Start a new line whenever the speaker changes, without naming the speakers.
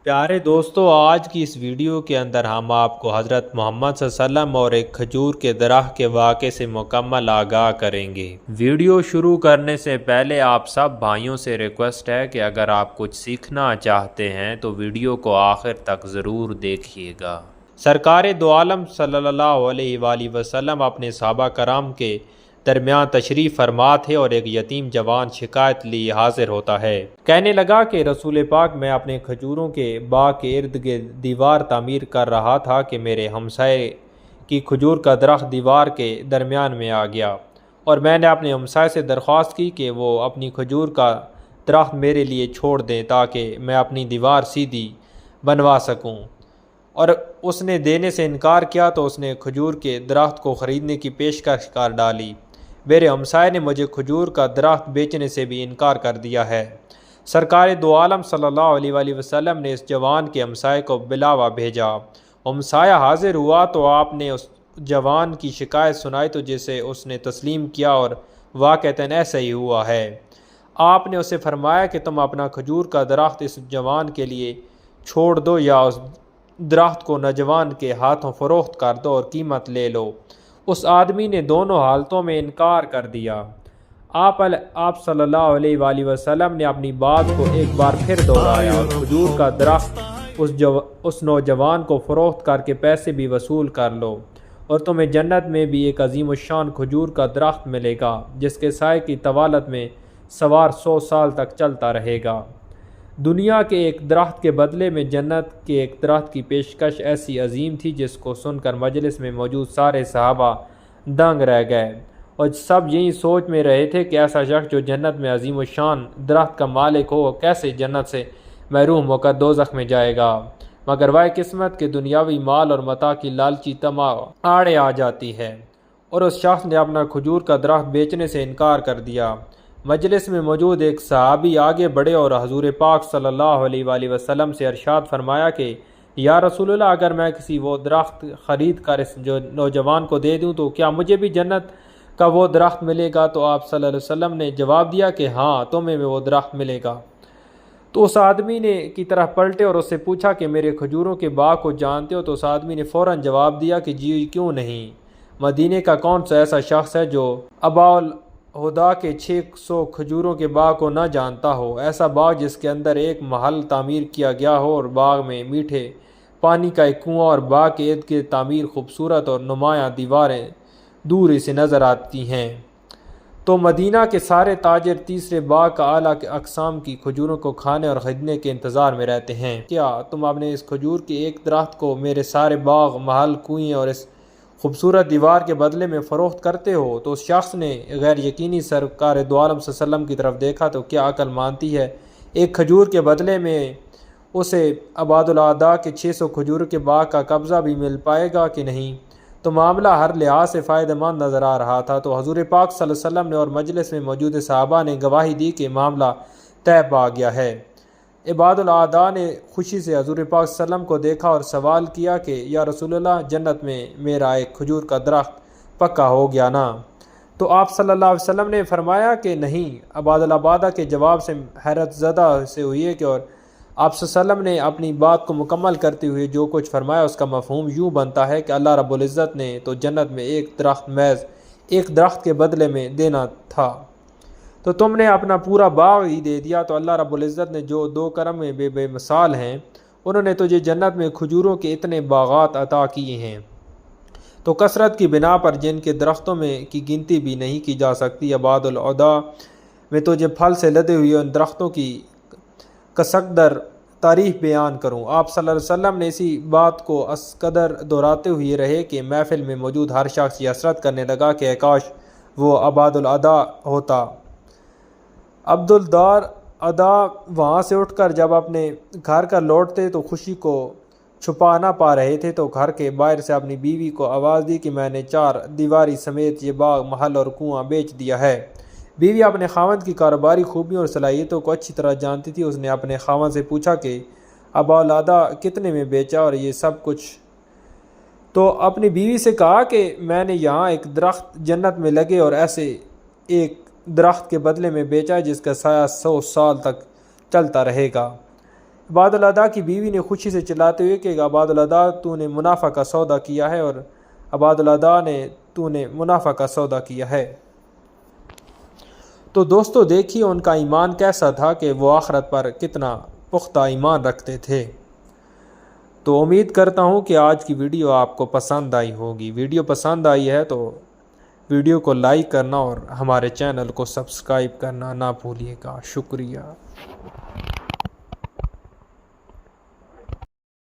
پیارے دوستو، آج کی اس ویڈیو کے اندر ہم آپ کو حضرت محمد صلی اللہ علیہ وسلم اور ایک کھجور کے درخت کے واقعے سے مکمل آگاہ کریں گے۔ ویڈیو شروع کرنے سے پہلے آپ سب بھائیوں سے ریکویسٹ ہے کہ اگر آپ کچھ سیکھنا چاہتے ہیں تو ویڈیو کو آخر تک ضرور دیکھیے گا۔ سرکار دو عالم صلی اللہ علیہ وآلہ وسلم اپنے صحابہ کرام کے درمیان تشریف فرما تھے اور ایک یتیم جوان شکایت لیے حاضر ہوتا ہے۔ کہنے لگا کہ رسول پاک، میں اپنے کھجوروں کے باغ کے ارد گرد دیوار تعمیر کر رہا تھا کہ میرے ہمسائے کی کھجور کا درخت دیوار کے درمیان میں آ گیا، اور میں نے اپنے ہمسائے سے درخواست کی کہ وہ اپنی کھجور کا درخت میرے لیے چھوڑ دیں تاکہ میں اپنی دیوار سیدھی بنوا سکوں، اور اس نے دینے سے انکار کیا تو اس نے کھجور کے درخت کو خریدنے کی پیشکش کر ڈالی۔ میرے ہمسائے نے مجھے کھجور کا درخت بیچنے سے بھی انکار کر دیا ہے۔ سرکار دو عالم صلی اللہ علیہ وآلہ وسلم نے اس جوان کے ہمسائے کو بلاوا بھیجا۔ ہمسایہ حاضر ہوا تو آپ نے اس جوان کی شکایت سنائی تو جسے اس نے تسلیم کیا، اور واقعتاً ایسا ہی ہوا ہے۔ آپ نے اسے فرمایا کہ تم اپنا کھجور کا درخت اس جوان کے لیے چھوڑ دو یا اس درخت کو نوجوان کے ہاتھوں فروخت کر دو اور قیمت لے لو۔ اس آدمی نے دونوں حالتوں میں انکار کر دیا۔ آپ صلی اللہ علیہ وآلہ وسلم نے اپنی بات کو ایک بار پھر دہرایا اور کھجور کا درخت اس نوجوان کو فروخت کر کے پیسے بھی وصول کر لو، اور تمہیں جنت میں بھی ایک عظیم الشان کھجور کا درخت ملے گا جس کے سائے کی طوالت میں سوار 100 سال تک چلتا رہے گا۔ دنیا کے ایک درخت کے بدلے میں جنت کے ایک درخت کی پیشکش ایسی عظیم تھی جس کو سن کر مجلس میں موجود سارے صحابہ دنگ رہ گئے، اور سب یہی سوچ میں رہے تھے کہ ایسا شخص جو جنت میں عظیم الشان درخت کا مالک ہو کیسے جنت سے محروم ہو کر دوزخ میں جائے گا۔ مگر وہ قسمت کے دنیاوی مال اور متاع کی لالچی طمع آڑے آ جاتی ہے، اور اس شخص نے اپنا کھجور کا درخت بیچنے سے انکار کر دیا۔ مجلس میں موجود ایک صحابی آگے بڑھے اور حضور پاک صلی اللہ علیہ وآلہ وسلم سے ارشاد فرمایا کہ یا رسول اللہ، اگر میں کسی وہ درخت خرید کر اس نوجوان کو دے دوں تو کیا مجھے بھی جنت کا وہ درخت ملے گا؟ تو آپ صلی اللہ علیہ وسلم نے جواب دیا کہ ہاں، تمہیں وہ درخت ملے گا۔ تو اس آدمی نے کی طرف پلٹے اور اس سے پوچھا کہ میرے کھجوروں کے باغ کو جانتے ہو؟ تو اس آدمی نے فوراً جواب دیا کہ جی کیوں نہیں، مدینے کا کون سا ایسا شخص ہے جو اباء کے 600 کھجوروں کے باغ کو نہ جانتا ہو، ایسا باغ جس کے اندر ایک محل تعمیر کیا گیا ہو اور باغ میں میٹھے پانی کا ایک کنواں اور باغ کے ارد گرد تعمیر خوبصورت اور نمایاں دیواریں دور سے نظر آتی ہیں۔ تو مدینہ کے سارے تاجر تیسرے باغ کا اعلیٰ اقسام کی کھجوروں کو کھانے اور خریدنے کے انتظار میں رہتے ہیں۔ کیا تم اپنے اس کھجور کے ایک درخت کو میرے سارے باغ، محل، کنویں اور اس خوبصورت دیوار کے بدلے میں فروخت کرتے ہو؟ تو اس شخص نے غیر یقینی سرکار دو عالم صلی اللہ علیہ وسلم کی طرف دیکھا تو کیا عقل مانتی ہے ایک کھجور کے بدلے میں اسے عبادالعداء کے 600 کھجور کے باغ کا قبضہ بھی مل پائے گا کہ نہیں؟ تو معاملہ ہر لحاظ سے فائدہ مند نظر آ رہا تھا۔ تو حضور پاک صلی اللہ علیہ وسلم نے اور مجلس میں موجود صحابہ نے گواہی دی کہ معاملہ طے پا گیا ہے۔ عبادالعداء نے خوشی سے حضور پاک صلی اللہ علیہ وسلم کو دیکھا اور سوال کیا کہ یا رسول اللہ، جنت میں میرا ایک کھجور کا درخت پکا ہو گیا نا؟ تو آپ صلی اللہ علیہ وسلم نے فرمایا کہ نہیں۔ عبادالعداء کے جواب سے حیرت زدہ سے ہوئی ہے کہ اور آپ صلی اللہ علیہ وسلم نے اپنی بات کو مکمل کرتے ہوئے جو کچھ فرمایا اس کا مفہوم یوں بنتا ہے کہ اللہ رب العزت نے تو جنت میں ایک درخت محض ایک درخت کے بدلے میں دینا تھا، تو تم نے اپنا پورا باغ ہی دے دیا۔ تو اللہ رب العزت نے جو دو کرم میں بے مثال ہیں، انہوں نے تجھے جنت میں کھجوروں کے اتنے باغات عطا کیے ہیں تو کثرت کی بنا پر جن کے درختوں میں کی گنتی بھی نہیں کی جا سکتی۔ عبادالعداء میں تجھے پھل سے لدے ہوئے ان درختوں کی کسقدر تعریف بیان کروں۔ آپ صلی اللہ علیہ وسلم نے اسی بات کو اس قدر دہراتے ہوئے رہے کہ محفل میں موجود ہر شخص یہ حسرت کرنے لگا کہ کاش وہ عبادالعداء ہوتا۔ عبادالعداء وہاں سے اٹھ کر جب اپنے گھر کا لوٹتے تو خوشی کو چھپا نہ پا رہے تھے، تو گھر کے باہر سے اپنی بیوی کو آواز دی کہ میں نے 4 دیواری سمیت یہ باغ، محل اور کنواں بیچ دیا ہے۔ بیوی اپنے خاوند کی کاروباری خوبیوں اور صلاحیتوں کو اچھی طرح جانتی تھی۔ اس نے اپنے خاوند سے پوچھا کہ عبادالعداء کتنے میں بیچا اور یہ سب کچھ؟ تو اپنی بیوی سے کہا کہ میں نے یہاں ایک درخت جنت میں لگے اور ایسے ایک درخت کے بدلے میں بیچا جس کا سایہ 100 سال تک چلتا رہے گا۔ عباداللہ کی بیوی نے خوشی سے چلاتے ہوئے کہ عباداللہ تو نے منافع کا سودا کیا ہے، اور عباداللہ نے تو نے منافع کا سودا کیا ہے۔ تو دوستو دیکھیے ان کا ایمان کیسا تھا کہ وہ آخرت پر کتنا پختہ ایمان رکھتے تھے۔ تو امید کرتا ہوں کہ آج کی ویڈیو آپ کو پسند آئی ہوگی۔ ویڈیو پسند آئی ہے تو ویڈیو کو لائک کرنا اور ہمارے چینل کو سبسکرائب کرنا نہ بھولیے گا۔ شکریہ۔